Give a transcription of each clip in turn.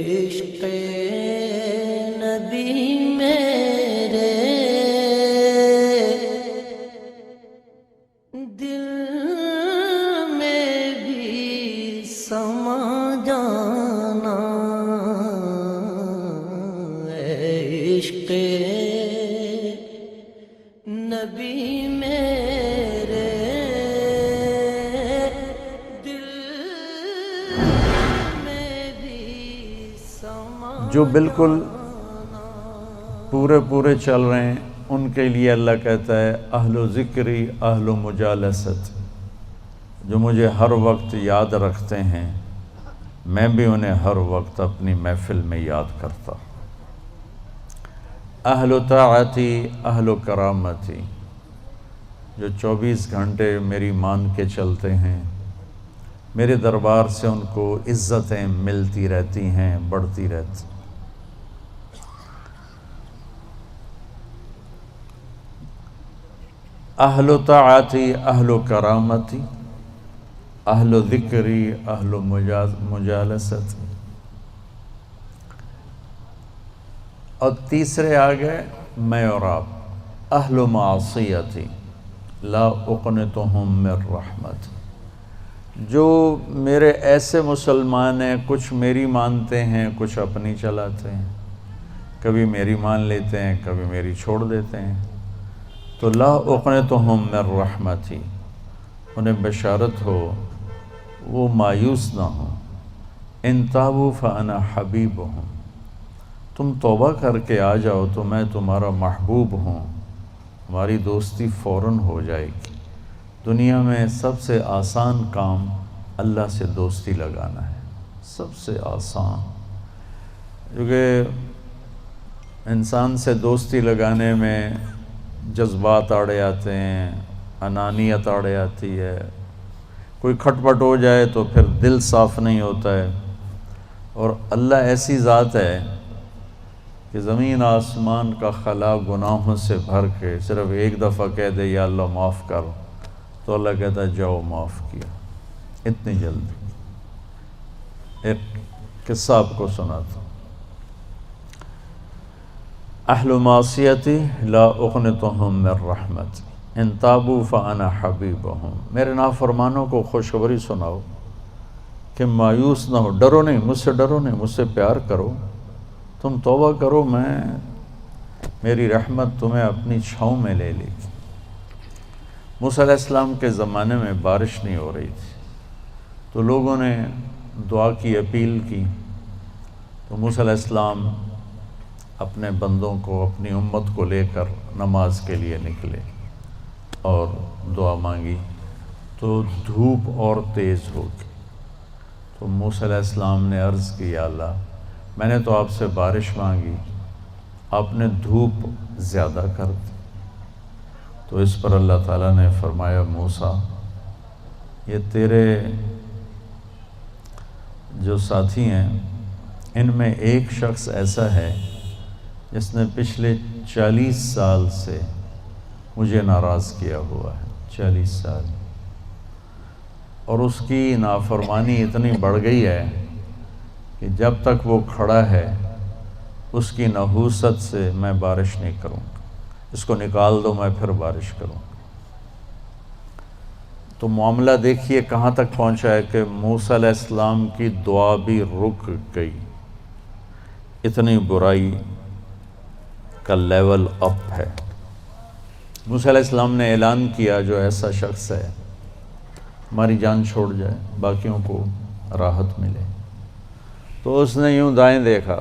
عشق نبی میرے دل میں بھی سما جانا، عشق نبی میرے جو بالکل پورے چل رہے ہیں ان کے لیے اللہ کہتا ہے اہل و ذکری اہل و مجالست، جو مجھے ہر وقت یاد رکھتے ہیں میں بھی انہیں ہر وقت اپنی محفل میں یاد کرتا۔ اہل و طاعتی اہل و کرامتی، جو 24 گھنٹے میری مان کے چلتے ہیں، میرے دربار سے ان کو عزتیں ملتی رہتی ہیں، بڑھتی رہتی۔ اہل و طاعتی اہل و کرامتی اہل و ذکری اہل و مجالست، اور تیسرے آگئے میں اور آپ اہل و معصیتی لا اقنطہم من رحمت، جو میرے ایسے مسلمان ہیں کچھ میری مانتے ہیں کچھ اپنی چلاتے ہیں، کبھی میری مان لیتے ہیں کبھی میری چھوڑ دیتے ہیں، تو لا اقنطہم من رحمتی، انہیں بشارت ہو وہ مایوس نہ ہوں، ان تابوا فانا حبیبہم، تم توبہ کر کے آ جاؤ تو میں تمہارا محبوب ہوں، ہماری دوستی فوراً ہو جائے گی۔ دنیا میں سب سے آسان کام اللہ سے دوستی لگانا ہے، سب سے آسان، کیونکہ انسان سے دوستی لگانے میں جذبات آڑے آتے ہیں، انانیت آڑے آتی ہے، کوئی کھٹ پٹ ہو جائے تو پھر دل صاف نہیں ہوتا ہے، اور اللہ ایسی ذات ہے کہ زمین آسمان کا خلا گناہوں سے بھر کے صرف ایک دفعہ کہہ دے یا اللہ معاف کر، تو اللہ کہتا ہے جاؤ معاف کیا، اتنی جلدی۔ ایک قصہ آپ کو سناتا ہوں۔ اہل معصیتی لا اقنطہم من رحمت ان تابوا فانا حبیبہم، میرے نافرمانوں کو خوشخبری سناؤ کہ مایوس نہ ہو، ڈرو نہیں، مجھ سے ڈرو نہیں، مجھ سے پیار کرو، تم توبہ کرو، میری رحمت تمہیں اپنی چھاؤں میں لے لے گی۔ موسیٰ علیہ السلام کے زمانے میں بارش نہیں ہو رہی تھی، تو لوگوں نے دعا کی اپیل کی، تو موسیٰ علیہ السلام اپنے بندوں کو اپنی امت کو لے کر نماز کے لیے نکلے اور دعا مانگی، تو دھوپ اور تیز ہو گئی۔ تو موسیٰ علیہ السلام نے عرض کی یا اللہ میں نے تو آپ سے بارش مانگی، آپ نے دھوپ زیادہ کر دی۔ تو اس پر اللہ تعالیٰ نے فرمایا موسیٰ یہ تیرے جو ساتھی ہیں ان میں ایک شخص ایسا ہے جس نے پچھلے 40 سال سے مجھے ناراض کیا ہوا ہے، 40 سال، اور اس کی نافرمانی اتنی بڑھ گئی ہے کہ جب تک وہ کھڑا ہے اس کی نحوست سے میں بارش نہیں کروں گا، اس کو نکال دو میں پھر بارش کروں گا۔ تو معاملہ دیکھیے کہاں تک پہنچا ہے کہ موسیٰ علیہ السلام کی دعا بھی رک گئی، اتنی برائی کا لیول اپ ہے۔ موسیٰ علیہ السلام نے اعلان کیا جو ایسا شخص ہے ہماری جان چھوڑ جائے باقیوں کو راحت ملے، تو اس نے یوں دائیں دیکھا،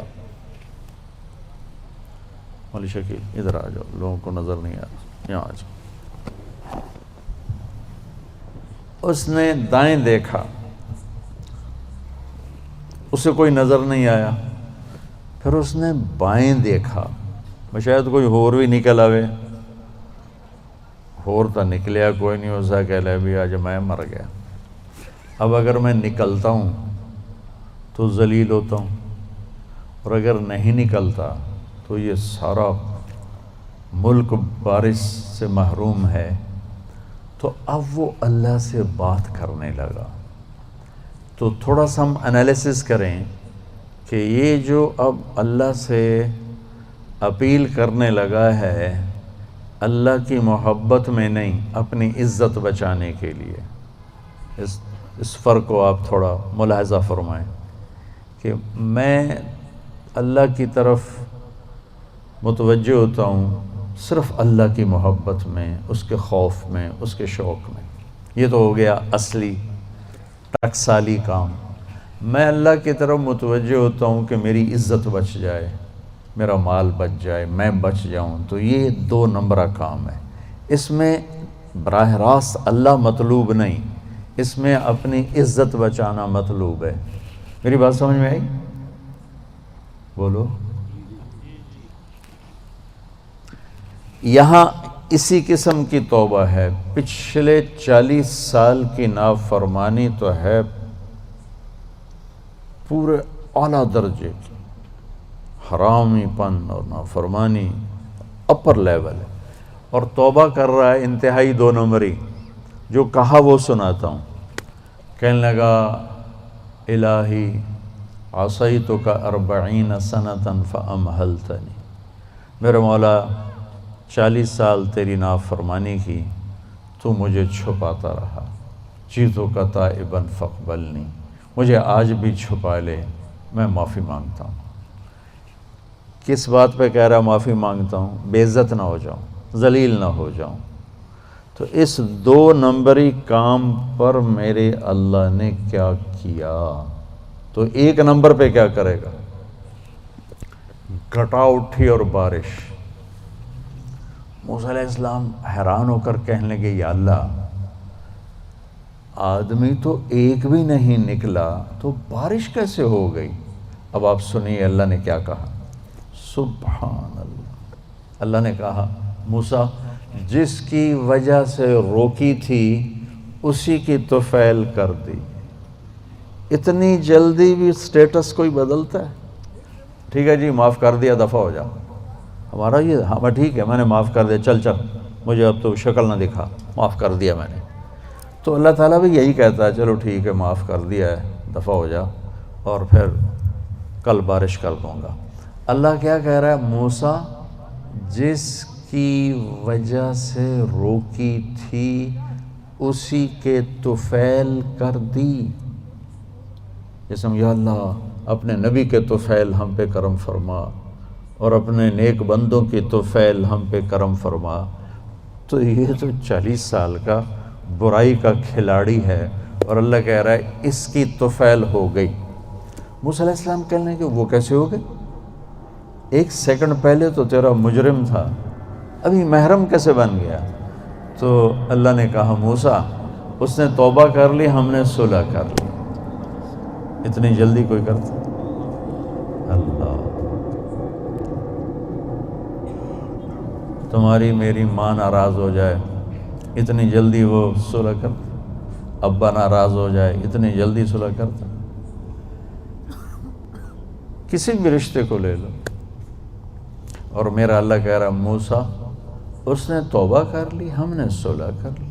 مولی شکیل ادھر آ جاؤ، لوگوں کو نظر نہیں آ رہا، یہاں آ جاؤ۔ اس نے دائیں دیکھا، اسے کوئی نظر نہیں آیا، پھر اس نے بائیں دیکھا، شاید کوئی ہور بھی نکل آوے، ہور تو نکلیا کوئی نہیں، اسا کہہ لے بھی آج میں مر گیا، اب اگر میں نکلتا ہوں تو ذلیل ہوتا ہوں، اور اگر نہیں نکلتا تو یہ سارا ملک بارش سے محروم ہے. تو اب وہ اللہ سے بات کرنے لگا. تو تھوڑا سا ہم انالیسس کریں کہ یہ جو اب اللہ سے اپیل کرنے لگا ہے اللہ کی محبت میں نہیں، اپنی عزت بچانے کے لیے. اس فرق کو آپ تھوڑا ملاحظہ فرمائیں کہ میں اللہ کی طرف متوجہ ہوتا ہوں صرف اللہ کی محبت میں، اس کے خوف میں، اس کے شوق میں. یہ تو ہو گیا اصلی ٹکسالی کام. میں اللہ کی طرف متوجہ ہوتا ہوں کہ میری عزت بچ جائے، میرا مال بچ جائے، میں بچ جاؤں. تو یہ 2 نمبرہ کام ہے. اس میں براہ راست اللہ مطلوب نہیں، اس میں اپنی عزت بچانا مطلوب ہے. میری بات سمجھ میں آئی؟ بولو. یہاں اسی قسم کی توبہ ہے. پچھلے 40 سال کی نافرمانی تو ہے پورے اعلیٰ درجے کی، حرامی پن اور نافرمانی اپر لیول ہے، اور توبہ کر رہا ہے انتہائی 2 نمبری. جو کہا وہ سناتا ہوں. کہنے لگا الہی عصیتک 40 سنۃ فامہلتنی، میرے مولا 40 سال تیری نافرمانی کی، تو مجھے چھپاتا رہا. جئتک تائبا فاقبلنی، مجھے آج بھی چھپا لے، میں معافی مانگتا ہوں. کس بات پہ کہہ رہا معافی مانگتا ہوں؟ بے عزت نہ ہو جاؤں، ذلیل نہ ہو جاؤں. تو اس 2 نمبری کام پر میرے اللہ نے کیا کیا؟ تو 1 نمبر پہ کیا کرے گا؟ گھٹا اٹھی اور بارش. موسیٰ علیہ السلام حیران ہو کر کہنے لگے یا اللہ، آدمی تو ایک بھی نہیں نکلا تو بارش کیسے ہو گئی؟ اب آپ سنیے اللہ نے کیا کہا. سبحان اللہ. اللہ نے کہا موسیٰ جس کی وجہ سے روکی تھی اسی کی طفیل کر دی. اتنی جلدی بھی سٹیٹس کوئی بدلتا ہے؟ ٹھیک ہے جی معاف کر دیا، دفع ہو جا. ہمارا یہ ہاں ٹھیک ہے میں نے معاف کر دیا، چل مجھے اب تو شکل نہ دکھا، معاف کر دیا میں نے. تو اللہ تعالیٰ بھی یہی کہتا ہے چلو ٹھیک ہے معاف کر دیا ہے، دفع ہو جا، اور پھر کل بارش کر دوں گا. اللہ کیا کہہ رہا ہے؟ موسیٰ جس کی وجہ سے روکی تھی اسی کے طفیل کر دی. جیسے یا اللہ اپنے نبی کے طفیل ہم پہ کرم فرما، اور اپنے نیک بندوں کی طفیل ہم پہ کرم فرما. تو یہ تو 40 سال کا برائی کا کھلاڑی ہے، اور اللہ کہہ رہا ہے اس کی طفیل ہو گئی. موسیٰ علیہ السلام کہنے کہ وہ کیسے ہو گئی؟ 1 سیکنڈ پہلے تو تیرا مجرم تھا، ابھی محرم کیسے بن گیا؟ تو اللہ نے کہا موسیٰ اس نے توبہ کر لی، ہم نے صلح کر لی. اتنی جلدی کوئی کرتا؟ اللہ. تمہاری میری ماں ناراض ہو جائے اتنی جلدی وہ صلح کرتا؟ ابا ناراض ہو جائے اتنی جلدی صلح کرتا؟ کسی بھی رشتے کو لے لو. اور میرا اللہ کہہ رہا موسیٰ اس نے توبہ کر لی، ہم نے صلح کر لی.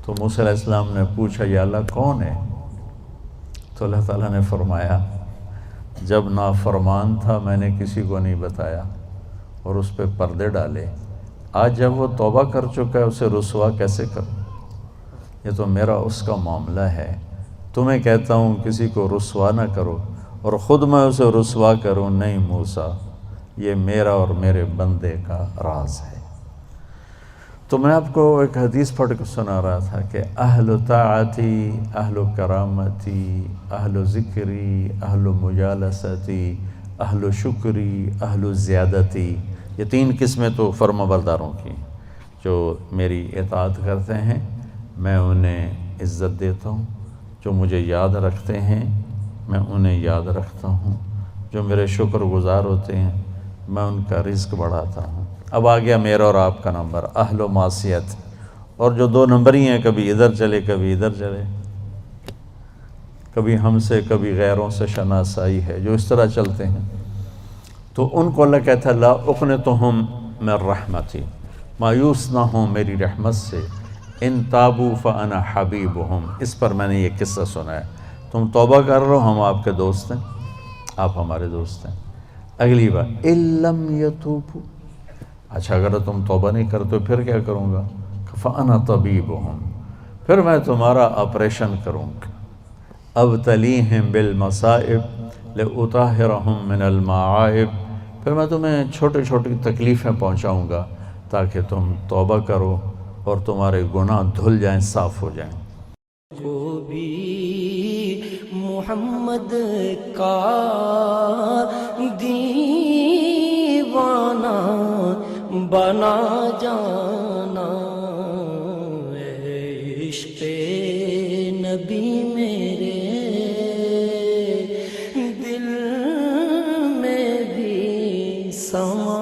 تو موسیٰ علیہ السلام نے پوچھا یا اللہ کون ہے؟ تو اللہ تعالیٰ نے فرمایا جب نافرمان تھا میں نے کسی کو نہیں بتایا اور اس پہ پردے ڈالے. آج جب وہ توبہ کر چکا ہے اسے رسوا کیسے کروں؟ یہ تو میرا اس کا معاملہ ہے. تمہیں کہتا ہوں کسی کو رسوا نہ کرو اور خود میں اسے رسوا کروں؟ نہیں موسیٰ، یہ میرا اور میرے بندے کا راز ہے. تو میں آپ کو ایک حدیث پڑھ کے سنا رہا تھا کہ اہل طاعتی، اہل کرامتی، اہل ذکری، اہل مجالستی، اہل شکری، اہل زیادتی. یہ 3 قسمیں تو فرما برداروں کی جو میری اطاعت کرتے ہیں میں انہیں عزت دیتا ہوں، جو مجھے یاد رکھتے ہیں میں انہیں یاد رکھتا ہوں، جو میرے شکر گزار ہوتے ہیں میں ان کا رزق بڑھاتا ہوں. اب آ گیا میرا اور آپ کا نمبر اہل و معصیت، اور جو 2 نمبر ہی ہیں، کبھی ادھر چلے کبھی ادھر چلے، کبھی ہم سے کبھی غیروں سے شناسائی ہے، جو اس طرح چلتے ہیں. تو ان کو اللہ کہتا ہے لا اقنطہم من رحمتی، مایوس نہ ہوں میری رحمت سے، ان تابوا فانا حبیبہم، اس پر میں نے یہ قصہ سنا ہے، تم توبہ کر رہے ہو ہم آپ کے دوست ہیں، آپ ہمارے دوست ہیں۔ اگلی بات ان لم یتوبوا، اچھا اگر تم توبہ نہیں کرتے پھر کیا کروں گا؟ فانا طبیبہم، پھر میں تمہارا آپریشن کروں گا، ابتلیہم بالمصائب لأطہرہم من المعائب، پھر میں تمہیں چھوٹی چھوٹی تکلیفیں پہنچاؤں گا تاکہ تم توبہ کرو اور تمہارے گناہ دھل جائیں، صاف ہو جائیں۔ کو بھی محمد کا دیوانہ بنا جانا، اے عشق نبی میرے دل میں بھی سما